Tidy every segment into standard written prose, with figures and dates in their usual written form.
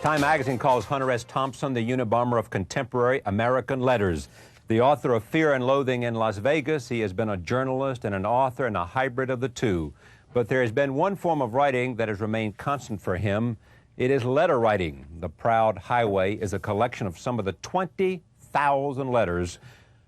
Time magazine calls Hunter S. Thompson the Unabomber of contemporary American letters. The author of Fear and Loathing in Las Vegas, he has been a journalist and an author and a hybrid of the two. But there has been one form of writing that has remained constant for him. It is letter writing. The Proud Highway is a collection of some of the 20,000 letters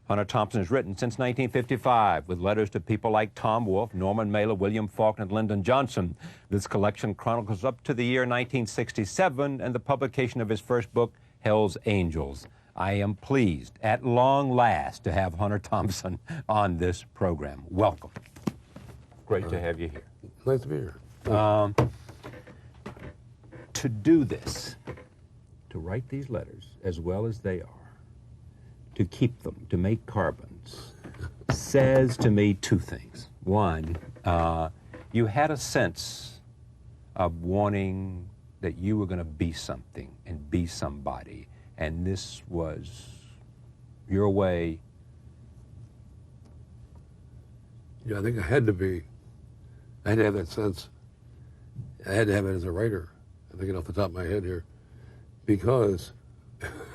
Hunter Thompson has written since 1955, with letters to people like Tom Wolfe, Norman Mailer, William Faulkner, and Lyndon Johnson. This collection chronicles up to the year 1967 and the publication of his first book, Hell's Angels. I am pleased, at long last, to have Hunter Thompson on this program. Welcome. Great to have you here. Nice to be here. To do this, to write these letters as well as they are, to keep them, to make carbons, says to me two things. One, you had a sense of wanting that you were going to be something and be somebody, and this was your way. Yeah, I think I had to be. I had to have that sense. I had to have it as a writer. I'm thinking off the top of my head here, because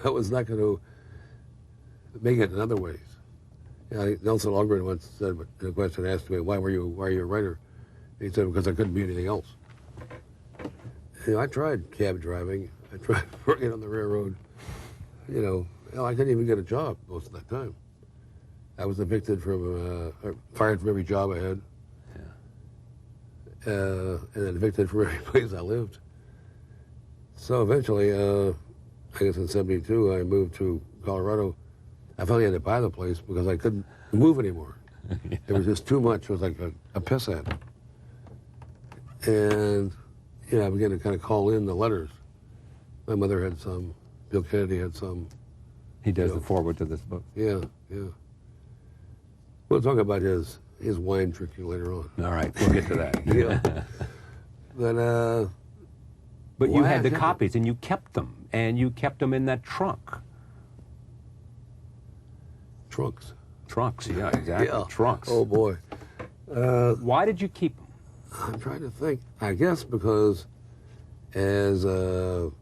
I was not going to make it in other ways. You know, Nelson Algren once said, in a question asked me, why are you a writer? And he said, because I couldn't be anything else. You know, I tried cab driving. I tried working on the railroad. You know, I didn't even get a job most of that time. I was evicted from, fired from every job I had. And then evicted from every place I lived. So eventually, I guess in '72, I moved to Colorado. I finally had to buy the place because I couldn't move anymore. Yeah. There was just too much. It was like a piss ad. And, you know, I began to kind of call in the letters. My mother had some. Bill Kennedy had some. He does the foreword to this book. Yeah, yeah. We'll talk about his wine drinking later on. All right, we'll get to that. Yeah. But you had the copies, and you kept them, and you kept them in that trunk. Trunks. Trunks, yeah, exactly. Yeah. Trunks. Oh, boy. Why did you keep them? I'm trying to think. I guess because as sort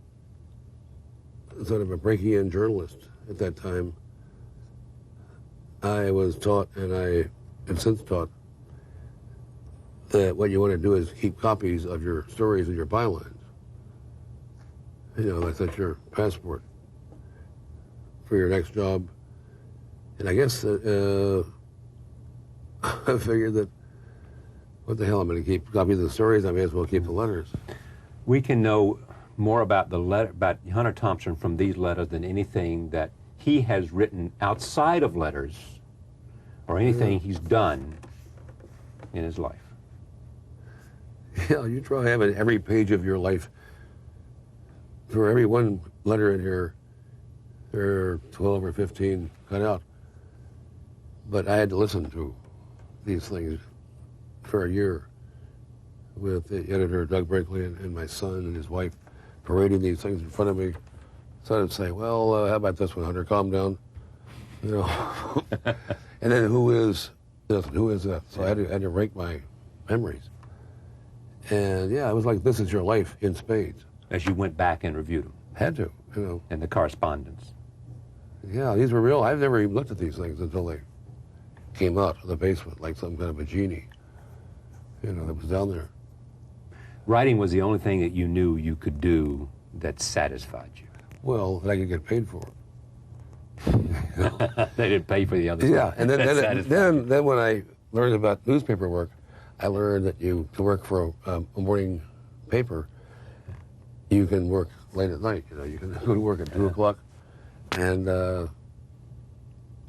of a breaking-in journalist at that time, I was taught, and I have since taught, that what you want to do is keep copies of your stories and your bylines. You know, that's your passport for your next job. And I guess I figured that, what the hell, I'm going to keep copies of the stories, I may as well keep the letters. We can know more about about Hunter Thompson from these letters than anything that he has written outside of letters or anything he's done in his life. Yeah, you try having every page of your life. For every one letter in here, there are 12 or 15 cut out. But I had to listen to these things for a year with the editor, Doug Brinkley, and my son and his wife parading these things in front of me. So I'd say, well, how about this one, Hunter? Calm down. You know. And then who is this and who is that? So I had to rank my memories. And yeah, it was like, this is your life in spades. As you went back and reviewed them. Had to, you know. And the correspondence. Yeah, these were real. I've never even looked at these things until they came out of the basement, like some kind of a genie, you know, that was down there. Writing was the only thing that you knew you could do that satisfied you. Well, that I could get paid for. They didn't pay for the other stuff. And then when I learned about newspaper work, I learned that to work for a morning paper, you can work late at night. You know, you can go to work at 2 o'clock and,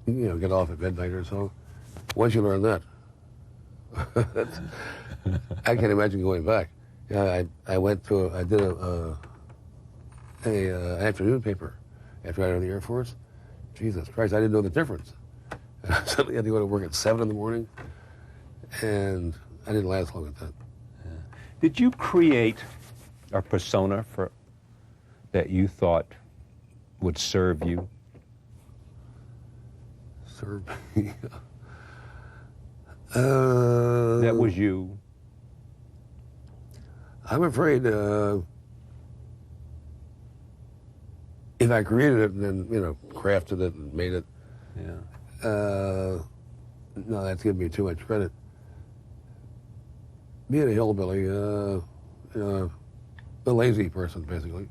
you know, get off at midnight or so. Once you learn that, I can't imagine going back. Yeah, I did an afternoon paper after I got out of the Air Force. Jesus Christ, I didn't know the difference. Suddenly I had to go to work at 7 in the morning, and I didn't last long at that. Yeah. Did you create a persona that you thought would serve you? Serve me? That was you. I'm afraid if I created it and then, you know, crafted it and made it, Yeah. no, that's giving me too much credit. Being a hillbilly, a lazy person, basically,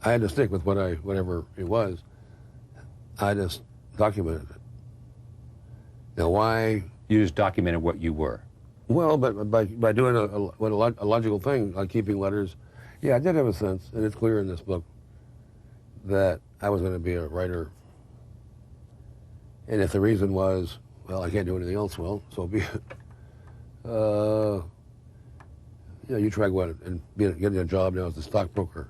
I had to stick with whatever it was. I just documented it. Now, why? You just documented what you were. Well, but by doing a logical thing, like keeping letters, yeah, I did have a sense, and it's clear in this book, that I was going to be a writer. And if the reason was, well, I can't do anything else, well, so be it. You know, you try going and getting a job now as a stockbroker.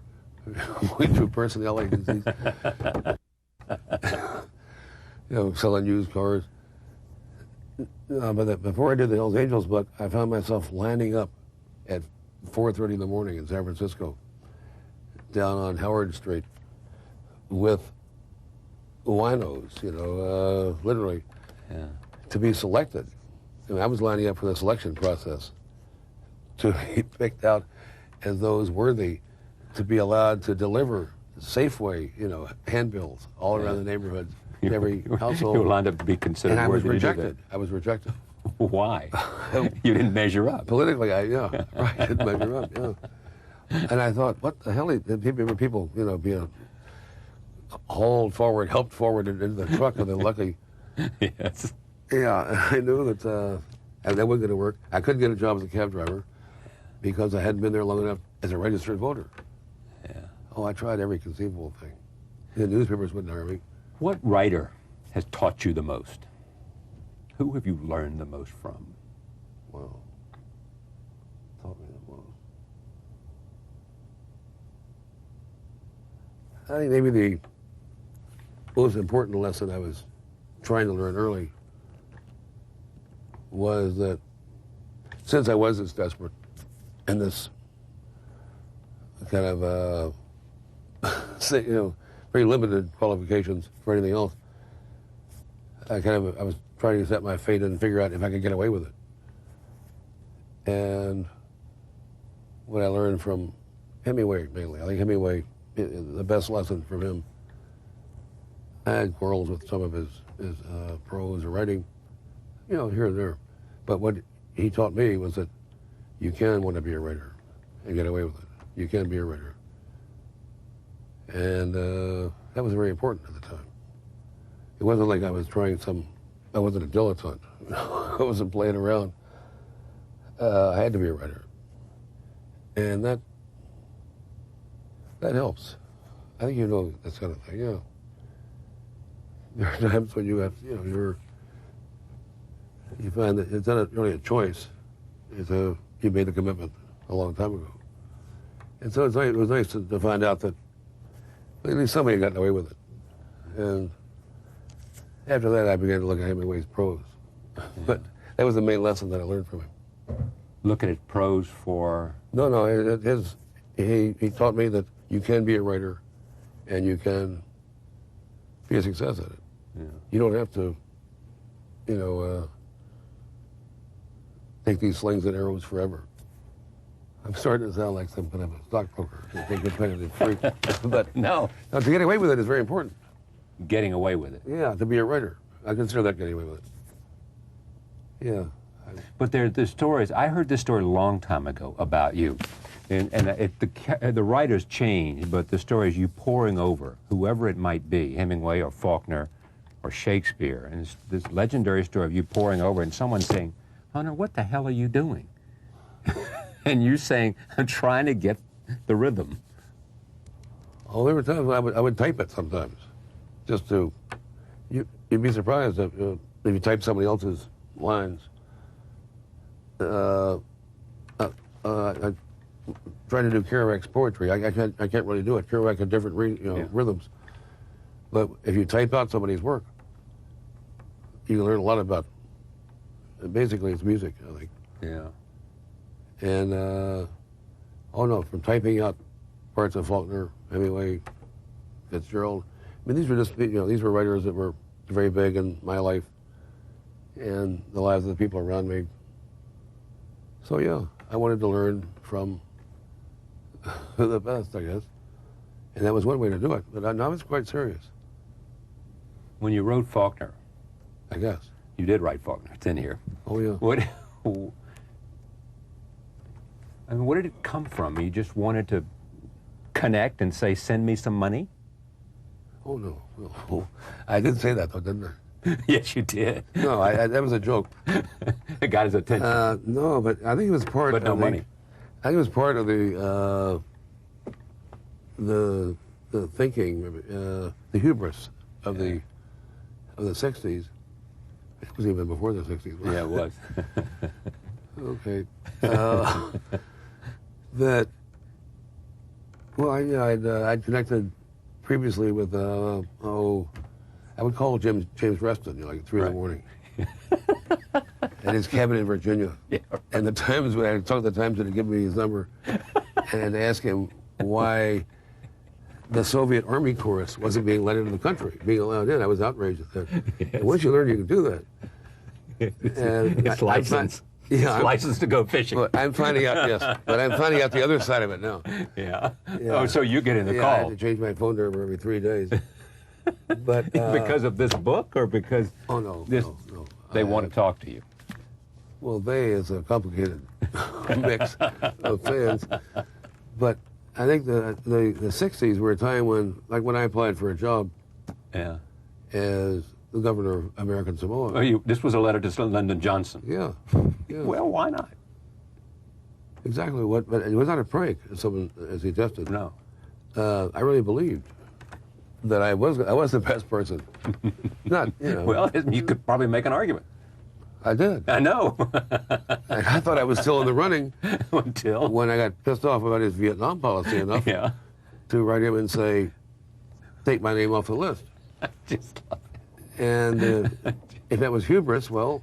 Going through personnel agencies. You know, selling used cars. But before I did the Hells Angels book, I found myself lining up at 4:30 in the morning in San Francisco, down on Howard Street, with winos, you know, literally, Yeah. to be selected. I mean, I was lining up for the selection process to be picked out as those worthy to be allowed to deliver Safeway, you know, handbills all around the neighborhood, every household. You lined up to be considered and I was worthy to do rejected. I was rejected. that. Why? You didn't measure up. Politically, yeah, right, didn't measure up, yeah. And I thought, what the hell? People, you know, being hauled forward, helped forward into the truck, and then luckily, Yes. yeah, I knew that that wasn't going to work. I couldn't get a job as a cab driver because I hadn't been there long enough as a registered voter. Yeah. Oh, I tried every conceivable thing. The newspapers wouldn't hire me. What writer has taught you the most? Who have you learned the most from? Well, taught me the most. I think maybe the most important lesson I was trying to learn early was that since I was this desperate and this kind of, you know, very limited qualifications for anything else, I was trying to set my fate and figure out if I could get away with it. And what I learned from Hemingway mainly, I think Hemingway, the best lesson from him, I had quarrels with some of his prose or writing, you know, here and there. But what he taught me was that you can want to be a writer and get away with it. You can be a writer. And that was very important at the time. It wasn't like I was I wasn't a dilettante. I wasn't playing around. I had to be a writer. And that helps. I think you know that kind of thing, yeah. There are times when you have, you know, you find that it's not really a choice. You made a commitment a long time ago. And so it was nice to find out that at least somebody got away with it. And after that, I began to look at Hemingway's prose. But that was the main lesson that I learned from him. Look at his prose for... No, he taught me that you can be a writer and you can be a success at it. Yeah. You don't have to, you know, take these slings and arrows forever. I'm starting to sound like some kind of a stockbroker, a competitive freak. But No. to get away with it is very important. Getting away with it. Yeah, to be a writer. I consider that getting away with it. Yeah. But there are the stories. I heard this story a long time ago about you. And the writers change, but the story is you poring over whoever it might be, Hemingway or Faulkner or Shakespeare. And it's this legendary story of you poring over and someone saying, Hunter, what the hell are you doing? And you saying, I'm trying to get the rhythm. Oh, there were times when I would type it sometimes, just to. You'd be surprised if you type somebody else's lines. I try to do Kerouac's poetry. I can't really do it. Kerouac had different rhythms, but if you type out somebody's work, you can learn a lot about. Basically, it's music, I think. Yeah. And from typing out parts of Faulkner, Hemingway, Fitzgerald. I mean, these were just these were writers that were very big in my life and the lives of the people around me. So yeah, I wanted to learn from the best, I guess. And that was one way to do it. But I was quite serious, When you wrote Faulkner, I guess. you did write Faulkner. It's in here. Oh, yeah. What? I mean, where did it come from? You just wanted to connect and say, "Send me some money." Oh, no. No. I did say that, though, didn't I? Yes, you did. No, that was a joke. It got his attention. No, but I think it was part But no of money. I think it was part of the thinking, the hubris of the 60s. It was even before the 60s. Yeah, it was. Okay. That, well, I'd connected previously with, I would call James Reston, like at 3 in the morning. At his cabin in Virginia. Yeah. And the Times, when I talked to the Times, they'd give me his number and ask him why the Soviet Army chorus wasn't being let into the country, being allowed in. I was outraged at that. Yes. And once you learn you can do that. It's licensed. Yeah, it's licensed to go fishing. But I'm finding out, yes. But I'm finding out the other side of it now. Yeah. Yeah. Oh, so you get in the Yeah, I call. had to change my phone number every 3 days. But Because of this book, or because oh no, this, no. they want to talk to you? Well, they is a complicated mix of fans. But I think the 60s were a time when, like when I applied for a job Yeah. as the governor of American Samoa. Oh, this was a letter to Lyndon Johnson. Yeah. Well, why not? Exactly what, but it was not a prank, as someone as he tested. No. I really believed that I was the best person. Not, you know. Well, you could probably make an argument. I did. I know. And I thought I was still in the running Until. when I got pissed off about his Vietnam policy enough Yeah. to write him and say, take my name off the list. Just love it. And if that was hubris, well,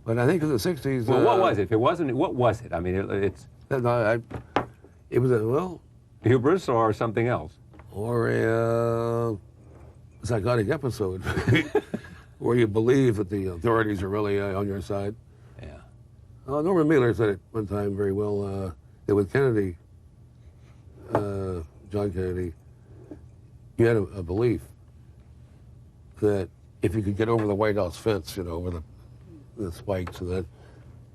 but I think in the 60s... Well, what was it? If it wasn't, what was it? I mean, it's it was a, well, hubris or something else. or a psychotic episode where you believe that the authorities are really on your side. Yeah. Norman Mailer said it one time very well, that with Kennedy, John Kennedy, you had a belief that if you could get over the White House fence, you know, over the spikes and that,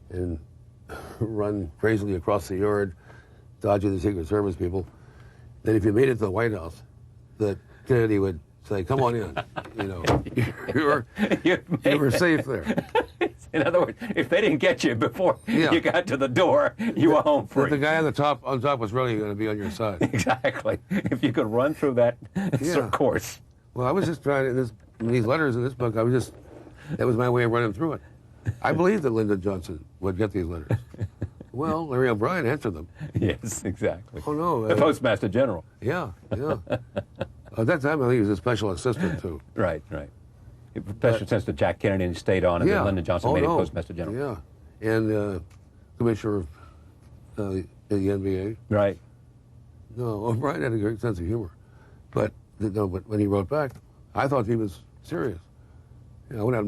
and run crazily across the yard, dodging the Secret Service people, then if you made it to the White House, that Kennedy would say, come on in, you know, you were safe there. In other words, if they didn't get you before Yeah. you got to the door, you were home That free. the guy on top was really going to be on your side. Exactly. If you could run through that Yeah. course. Well, I was just trying to, these letters in this book, that was my way of running through it. I believed that Lyndon Johnson would get these letters. Well, Larry O'Brien answered them. Yes, exactly. Oh, no. The Postmaster General. Yeah. At that time, I think he was a special assistant, too. Right. Special sense to Jack Kennedy and stayed on, and then Lyndon Johnson made him Postmaster General. Yeah. And commissioner of the NBA. Right. No, O'Brien had a great sense of humor. But when he wrote back, I thought he was serious. You know, I went out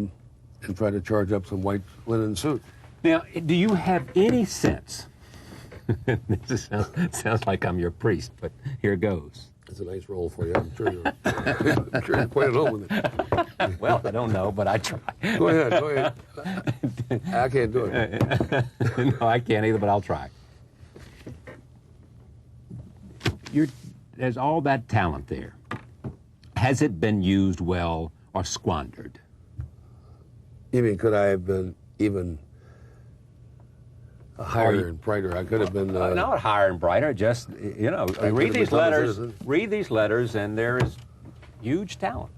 and tried to charge up some white linen suit. Now, do you have any sense? This sounds like I'm your priest, but here goes. It's a nice role for you. I'm sure you're quite at home with it. Well, I don't know, but I try. Go ahead. I can't do it. No, I can't either, but I'll try. There's all that talent there. Has it been used well or squandered? You mean, could I have been even higher and brighter? I could have been... Not higher and brighter, just, you know, read these letters, and there is huge talent.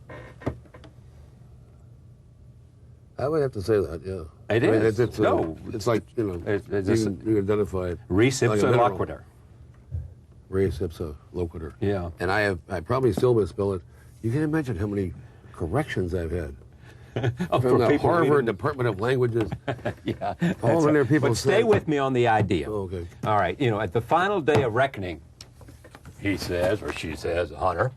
I would have to say that, yeah. It is. It's like, you know, you can identify it. Res like ipsa loquitur. Res ipsa loquitur. Yeah. And I probably still misspell it. You can imagine how many corrections I've had. From the Harvard Department of Languages. Yeah. All in there people But say... stay with me on the idea. Oh, okay. All right, you know, at the final day of reckoning, he says, or she says, Hunter,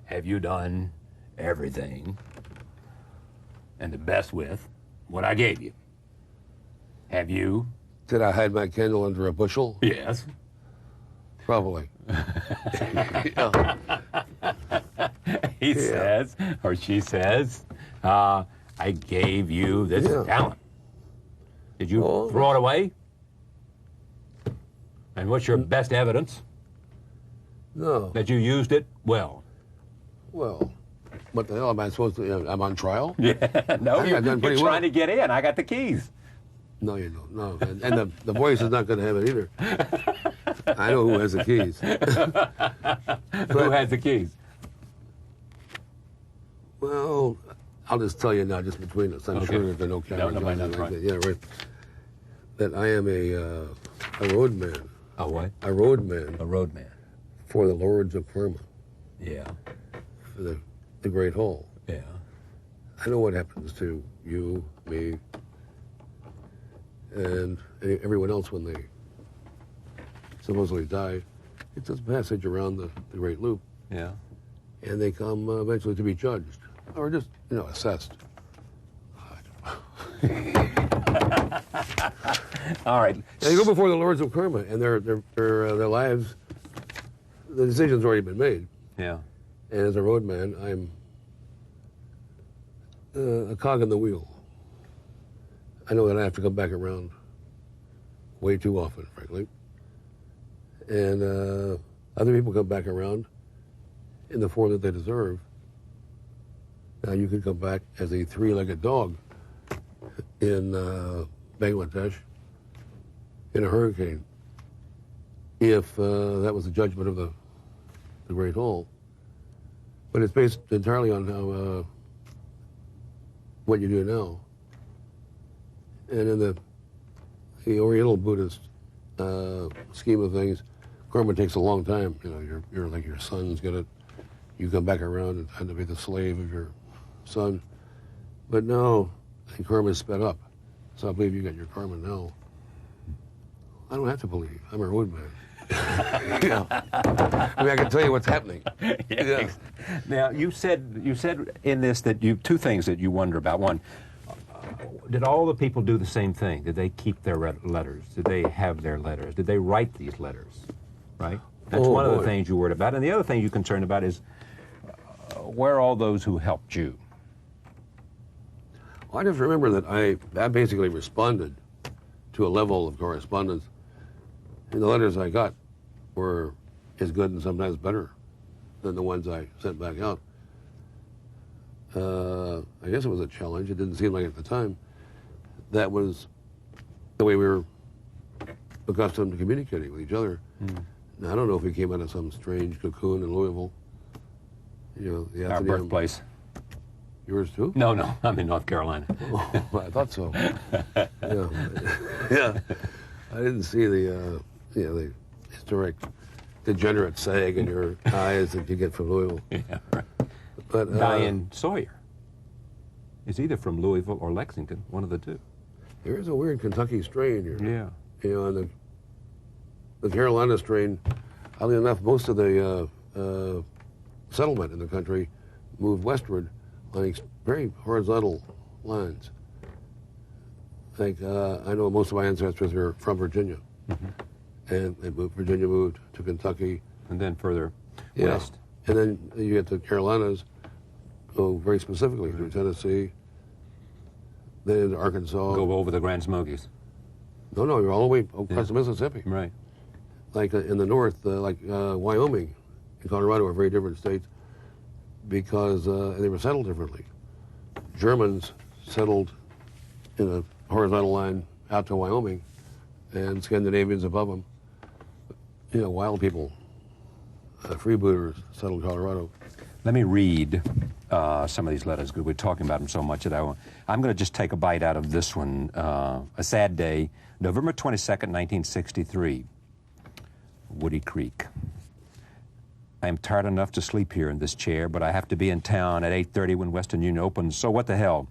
have you done everything and the best with what I gave you? Have you? Did I hide my candle under a bushel? Yes. Probably. Yeah. He says, or she says, I gave you this talent. Did you throw it away? And what's your best evidence No. that you used it well? Well, what the hell am I supposed to? I'm on trial? Yeah, no, you're done pretty trying well. to get in. I got the keys. No, you don't. No, and the voice is not going to have it either. I know who has the keys. Who has the keys? Well, I'll just tell you now, just between us. I'm sure that there are no cameras. No, nobody knows, right. that. Yeah, right. That I am a road man. A what? A road man. A road man. For the Lords of Karma. Yeah. For the Great Hall. Yeah. I know what happens to you, me, and everyone else when they supposedly die. It's just passage around the Great Loop. Yeah. And they come eventually to be judged, or just, assessed. All right. They go before the Lords of Karma, and their lives, the decision's already been made. Yeah. And as a roadman, I'm a cog in the wheel. I know that I have to come back around way too often, frankly. And other people come back around in the form that they deserve. Now you could come back as a three-legged dog in Bangladesh in a hurricane if that was the judgment of the Great Hall. But it's based entirely on how what you do now. And in the Oriental Buddhist scheme of things, karma takes a long time. You're like your son's gonna. You come back around and tend to be the slave of your son. But now, the karma is sped up. So I believe you got your karma now. I don't have to believe. I'm a roadman. I mean, I can tell you what's happening. Yeah. Now, you said in this that two things that you wonder about. One, did all the people do the same thing? Did they keep their letters? Did they have their letters? Did they write these letters? Right? That's one of the things you're worried about. And the other thing you're concerned about is where are all those who helped you? Well, I just remember that I basically responded to a level of correspondence. And the letters I got were as good and sometimes better than the ones I sent back out. I guess it was a challenge. It didn't seem like it at the time. That was the way we were accustomed to communicating with each other. Now, I don't know if we came out of some strange cocoon in Louisville. The Our birthplace. Yours too? No, I'm in North Carolina. Oh, I thought so. Yeah. I didn't see the historic degenerate sag in your eyes that you get from Louisville. Yeah, right. But Diane Sawyer is either from Louisville or Lexington, one of the two. There is a weird Kentucky strain here. Yeah. And the Carolina strain, oddly enough, most of the settlement in the country moved westward on very horizontal lines. I know most of my ancestors are from Virginia. And Virginia moved to Kentucky. And then further west. And then you get the Carolinas, go very specifically through Tennessee, then into Arkansas. Go over the Grand Smokies. No, you're all the way across the Mississippi. Right. Like in the north, Wyoming and Colorado are very different states because they were settled differently. Germans settled in a horizontal line out to Wyoming, and Scandinavians above them. Wild people, freebooters settled Colorado. Let me read some of these letters, because we're talking about them so much that I'm going to just take a bite out of this one. A sad day, November 22nd, 1963, Woody Creek. I am tired enough to sleep here in this chair, but I have to be in town at 8:30 when Western Union opens, so what the hell?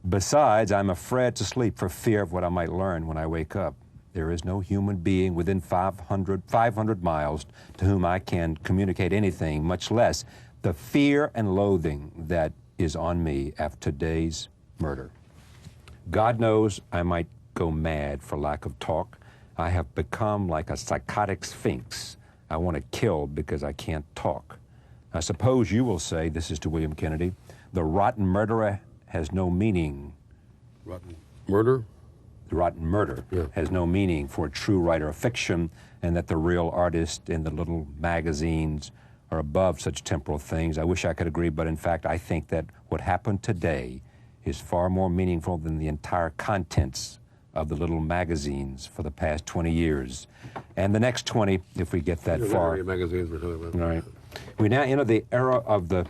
Besides, I'm afraid to sleep for fear of what I might learn when I wake up. There is no human being within 500 miles to whom I can communicate anything, much less the fear and loathing that is on me after today's murder. God knows I might go mad for lack of talk. I have become like a psychotic sphinx, I want to kill because I can't talk. I suppose you will say, this is to William Kennedy, the rotten murderer has no meaning. Rotten murder? The rotten murder has no meaning for a true writer of fiction, and that the real artist in the little magazines are above such temporal things. I wish I could agree, but in fact, I think that what happened today is far more meaningful than the entire contents of the little magazines for the past 20 years. And the next 20, if we get that far. Magazines we're talking about. All right. We now enter the era of the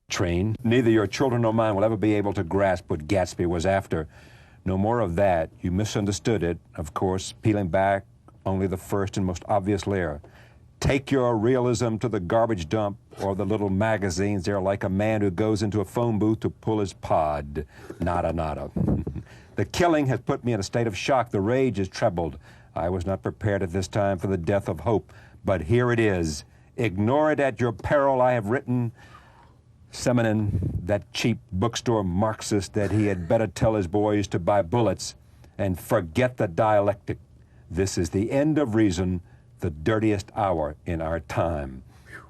train. Neither your children nor mine will ever be able to grasp what Gatsby was after. No more of that. You misunderstood it, of course, peeling back only the first and most obvious layer. Take your realism to the garbage dump or the little magazines. They're like a man who goes into a phone booth to pull his pod. Nada, nada. The killing has put me in a state of shock. The rage is trebled. I was not prepared at this time for the death of hope, but here it is. Ignore it at your peril. I have written Simonin, that cheap bookstore Marxist, that he had better tell his boys to buy bullets and forget the dialectic. This is the end of reason, the dirtiest hour in our time.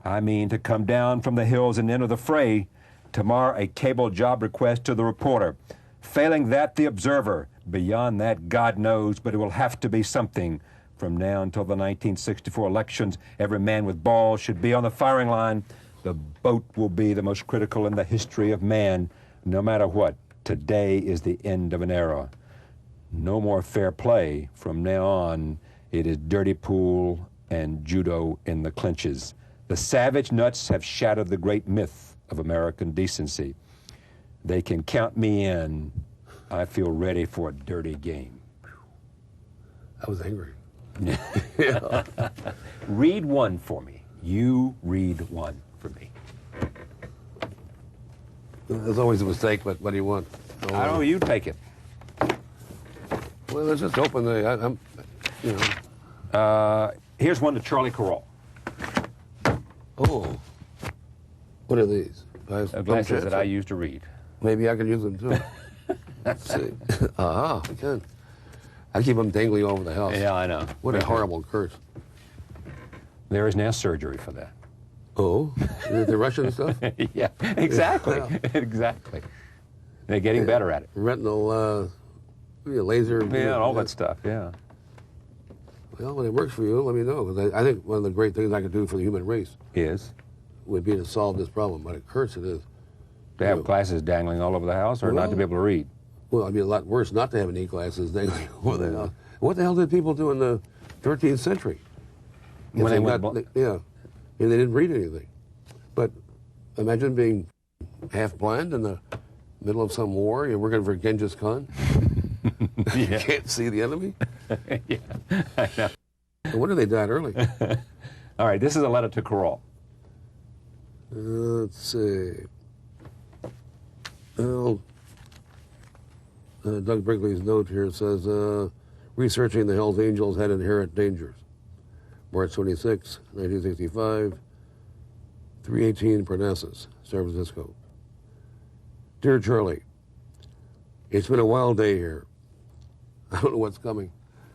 I mean to come down from the hills and enter the fray. Tomorrow, a cable job request to the reporter. Failing that, the observer. Beyond that, God knows, but it will have to be something. From now until the 1964 elections, every man with balls should be on the firing line. The boat will be the most critical in the history of man. No matter what, today is the end of an era. No more fair play. From now on, it is dirty pool and judo in the clinches. The savage nuts have shattered the great myth of American decency. They can count me in. I feel ready for a dirty game. I was angry. Yeah. Read one for me. You read one for me. There's always a mistake, but what do you want? I don't know, you take it. Well, let's just open the, you know. Here's one to Charlie Carroll. Oh. What are these? Glasses that I use to read. Maybe I could use them too. Let's see. Aha, I can. I keep them dangling over the house. Yeah, I know. What a horrible curse. There is now surgery for that. Oh, the Russian stuff? Yeah, exactly. Yeah. Exactly. They're getting better at it. Retinal, laser. Yeah, all that stuff, yeah. Well, when it works for you, let me know. Because I think one of the great things I could do for the human race would be to solve this problem. What a curse it is. To have glasses dangling all over the house, or not to be able to read? Well, it'd be a lot worse not to have any glasses dangling over the house. What the hell did people do in the 13th century? When they went they didn't read anything. But imagine being half blind in the middle of some war. You're working for Genghis Khan. You can't see the enemy. Yeah, I know. No wonder they died early. All right, this is a letter to Carroll. Let's see. Well, Doug Brinkley's note here says, researching the Hells Angels had inherent dangers. March 26, 1965, 318 Parnassus, San Francisco. Dear Charlie, it's been a wild day here. I don't know what's coming.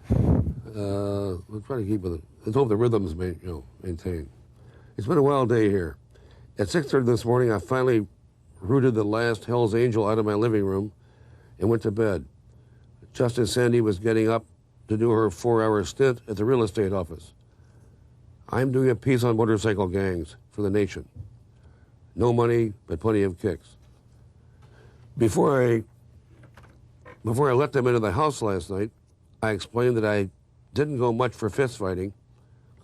We'll try to keep with it. Let's hope the rhythm's maintained. It's been a wild day here. At 6:30 this morning, I finally rooted the last Hell's Angel out of my living room and went to bed, just as Sandy was getting up to do her 4-hour stint at the real estate office. I'm doing a piece on motorcycle gangs for The Nation. No money, but plenty of kicks. Before I let them into the house last night, I explained that I didn't go much for fist fighting,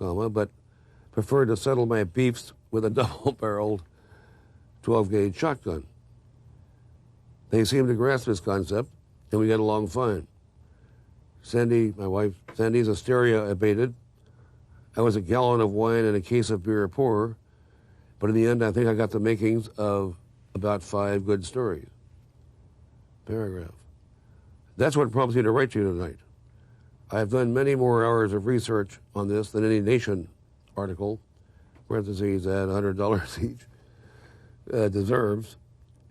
but preferred to settle my beefs with a double-barreled 12-gauge shotgun. They seemed to grasp this concept, and we got along fine. Sandy, my wife, Sandy's hysteria abated. I was a gallon of wine and a case of beer poorer, but in the end, I think I got the makings of about 5 good stories. Paragraph. That's what prompts me to write to you tonight. I have done many more hours of research on this than any Nation article, parentheses at $100 each, deserves,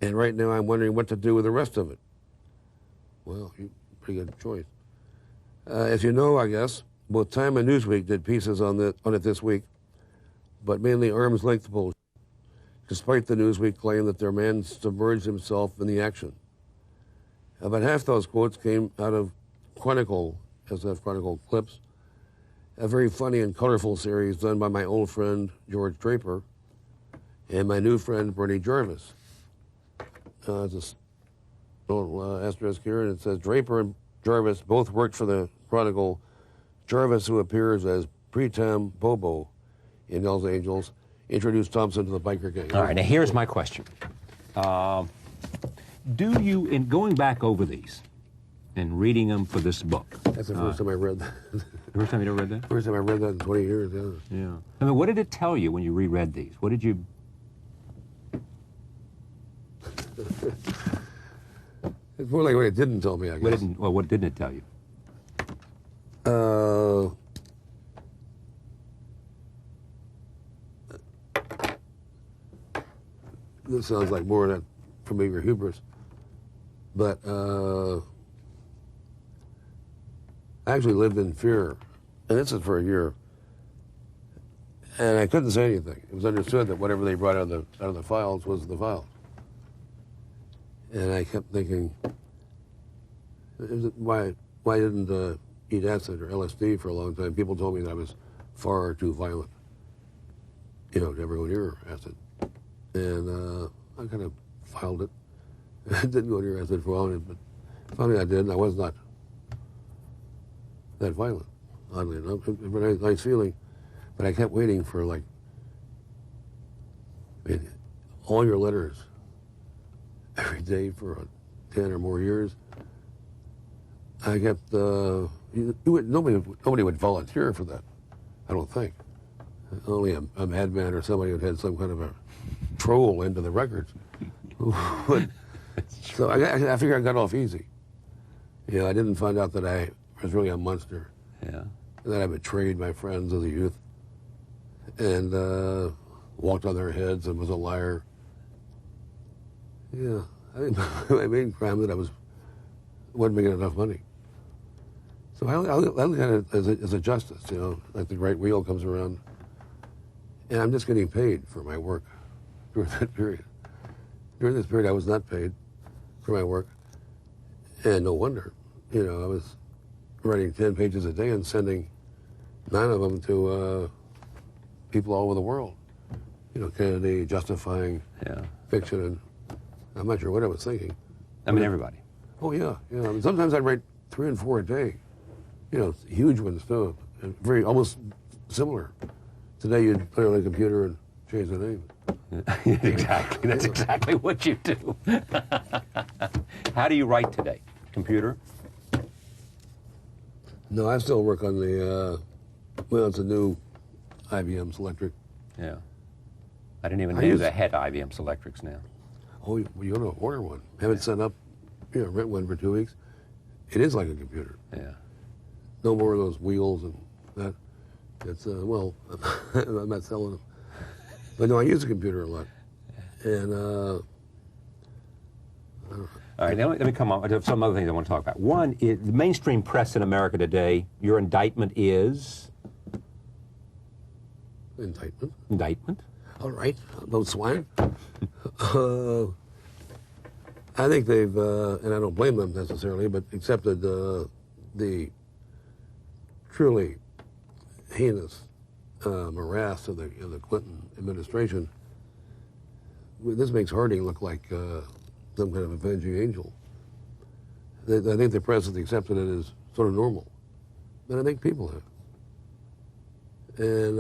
and right now I'm wondering what to do with the rest of it. Well, pretty good choice. As you know, I guess, Both Time and Newsweek did pieces on it this week, but mainly arm's length bullshit, despite the Newsweek claim that their man submerged himself in the action. About half those quotes came out of Chronicle, SF Chronicle clips, a very funny and colorful series done by my old friend George Draper and my new friend Bernie Jarvis. There's a little asterisk here, and it says Draper and Jarvis both worked for the Chronicle. Jarvis, who appears as Pritam Bobo in Hell's Angels, introduced Thompson to the biker gang. All right, now here's my question. Do you, in going back over these and reading them for this book... That's the first time I read that. The first time you ever read that? First time I read that in 20 years, yeah. Yeah. I mean, what did it tell you when you reread these? What did you... It's more like what it didn't tell me, I guess. What didn't it tell you? This sounds like more of that familiar hubris, but I actually lived in fear, and this is for a year, and I couldn't say anything. It was understood that whatever they brought out of the files was the files, and I kept thinking, why didn't eat acid or LSD for a long time? People told me that I was far too violent, to ever go near acid. And I kind of filed it. I didn't go near acid for a while, but finally I did, and I was not that violent, oddly enough. It was a nice feeling, but I kept waiting for, all your letters every day for 10 or more years. I kept, nobody would volunteer for that, I don't think. Only a madman or somebody who had some kind of a troll into the records. So I figure I got off easy. I didn't find out that I was really a monster. Yeah. That I betrayed my friends of the youth and walked on their heads and was a liar. Yeah, I think my main crime that I wasn't making enough money. So I look at it as a justice, like the right wheel comes around. And I'm just getting paid for my work during that period. During this period, I was not paid for my work. And no wonder. I was writing 10 pages a day and sending 9 of them to people all over the world. Kennedy justifying fiction. And I'm not sure what I was thinking. I mean, everybody. Oh, yeah. I mean, sometimes I'd write 3 and 4 a day. Huge ones, too. And very, almost similar. Today you'd put it on a computer and change the name. Exactly. That's exactly what you do. How do you write today? Computer? No, I still work on the, it's a new IBM Selectric. Yeah. I didn't even know they had IBM Selectrics now. Oh, well, you ought to order one. Have it set up, rent one for 2 weeks. It is like a computer. Yeah. No more of those wheels and that. It's, I'm not selling them. But no, I use the computer a lot. And, all right, now let me come on to some other things I want to talk about. One is the mainstream press in America today, your indictment is? Indictment? Indictment. All right, those swine. I think they've, and I don't blame them necessarily, but accepted the truly heinous morass of the Clinton administration. This makes Harding look like some kind of avenging angel. I think the press has accepted it as sort of normal, but I think people have. And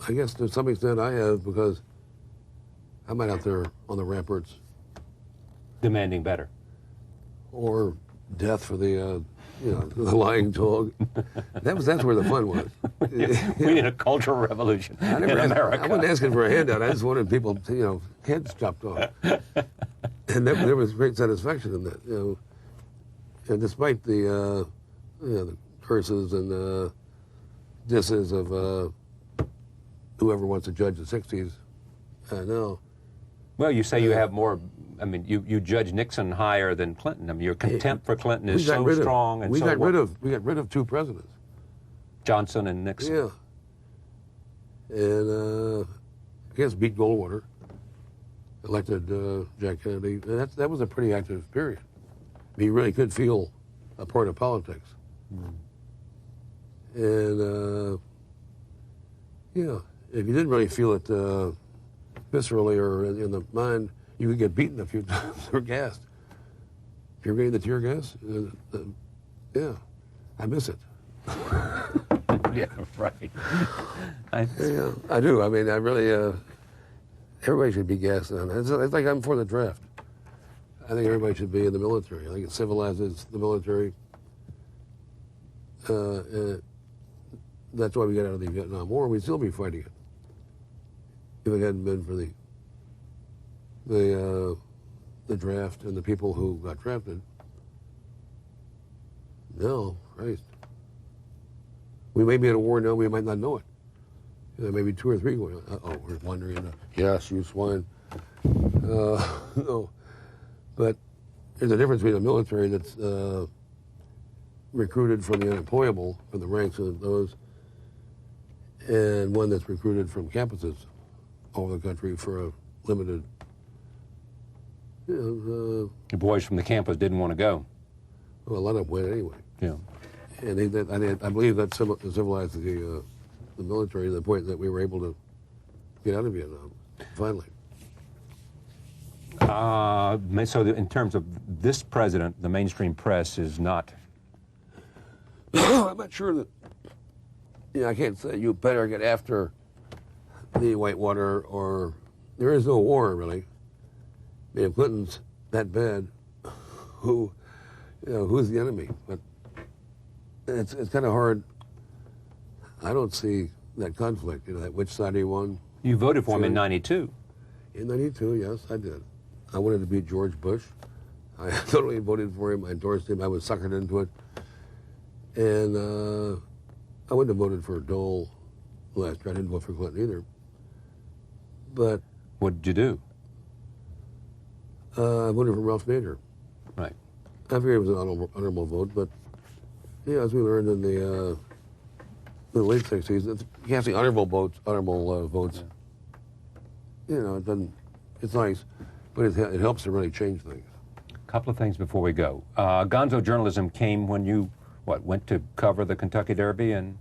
I guess to some extent I have, because I'm not out there on the ramparts demanding better, or death for the the lying dog. That's where the fun was. We need a cultural revolution in America. I wasn't asking for a handout. I just wanted people to, heads chopped off. And there was great satisfaction in that. And despite the curses and disses of whoever wants to judge the 60s, now. Well, you say you have more. I mean, you judge Nixon higher than Clinton. I mean, your contempt for Clinton is so strong and we so. got rid of 2 presidents. Johnson and Nixon. Yeah. And I guess beat Goldwater, elected Jack Kennedy. And that was a pretty active period. I mean, you really could feel a part of politics. And, yeah, if you didn't really feel it viscerally or in the mind, you could get beaten a few times or gassed. If you're getting the tear gas, yeah, I miss it. Yeah, right. Yeah, I do. I mean, I really, everybody should be gassed on. It's like I'm for the draft. I think everybody should be in the military. I think it civilizes the military. That's why we got out of the Vietnam War. We'd still be fighting it if it hadn't been for the draft and the people who got drafted. No, Christ. We may be in a war now, we might not know it. There may be 2 or 3 going on. Uh-oh, we're wandering. Yes, you swine. No. But there's a difference between a military that's recruited from the unemployable, from the ranks of those, and one that's recruited from campuses all over the country for a limited. The boys from the campus didn't want to go. Well, a lot of them went anyway. Yeah. And I believe that civilized the military to the point that we were able to get out of Vietnam, finally. So in terms of this president, the mainstream press is not... I'm not sure that... I can't say you better get after the Whitewater or... There is no war, really. I mean, if Clinton's that bad, who's the enemy? But it's kind of hard. I don't see that conflict, that which side he won. You voted for him in '92. In '92, yes, I did. I wanted to beat George Bush. I totally voted for him. I endorsed him. I was suckered into it. And I wouldn't have voted for Dole last year. I didn't vote for Clinton either. But... What did you do? I voted for Ralph Nader. Right. I figured it was an honorable vote, but yeah, as we learned in the late '60s, you can't say honorable votes. Yeah. It doesn't. It's nice, but it helps to really change things. A couple of things before we go. Gonzo journalism came when you went to cover the Kentucky Derby and.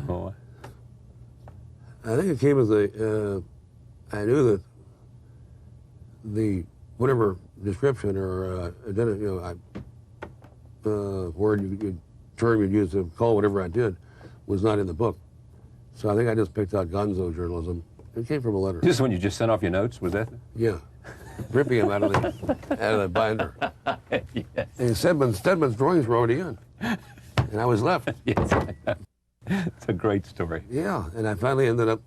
Oh. I think it came as I knew that the whatever description or word term you'd use to call whatever I did was not in the book. So I think I just picked out Gonzo journalism. It came from a letter. This is when you just sent off your notes, was that? Yeah, ripping him out of the binder. Yes. And Stedman's drawings were already in, and I was left. Yes. It's a great story. Yeah, and I finally ended up.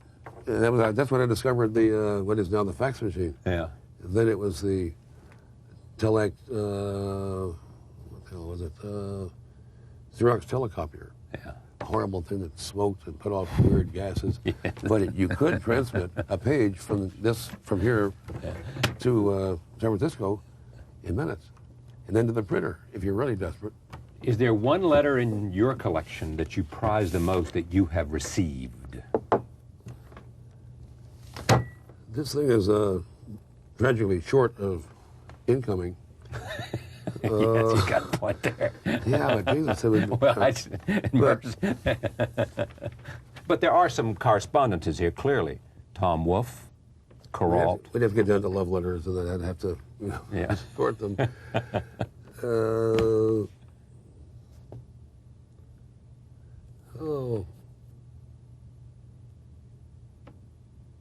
That's when I discovered the what is now the fax machine. Yeah. Then it was the what the hell was it? Xerox telecopier. Yeah. A horrible thing that smoked and put off weird gases. Yeah. But you could transmit a page from here to San Francisco in minutes, and then to the printer if you're really desperate. Is there one letter in your collection that you prize the most that you have received? This thing is tragically short of incoming. Yes, you got a point there. Yeah, but Jesus, but there are some correspondences here, clearly. Tom Wolfe, Kuralt. We'd have to get down to love letters, and then I'd have to sort them.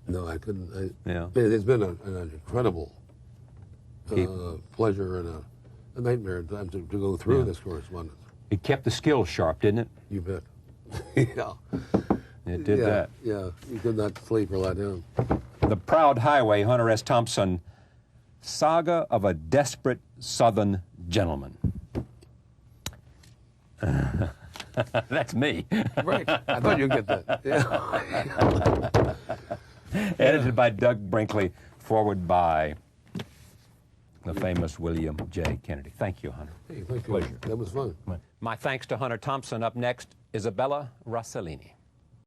No, I couldn't. It's been an incredible pleasure and a nightmare at times to go through this correspondence. It kept the skills sharp, didn't it? You bet. Yeah. It did that. Yeah, you could not sleep or lie down. The Proud Highway, Hunter S. Thompson, Saga of a Desperate Southern Gentleman. That's me. Right. I thought you'd get that. Yeah. Edited by Doug Brinkley, forward by the famous William J. Kennedy. Thank you, Hunter. Hey, thank you. Pleasure. That was fun. My thanks to Hunter Thompson. Up next, Isabella Rossellini.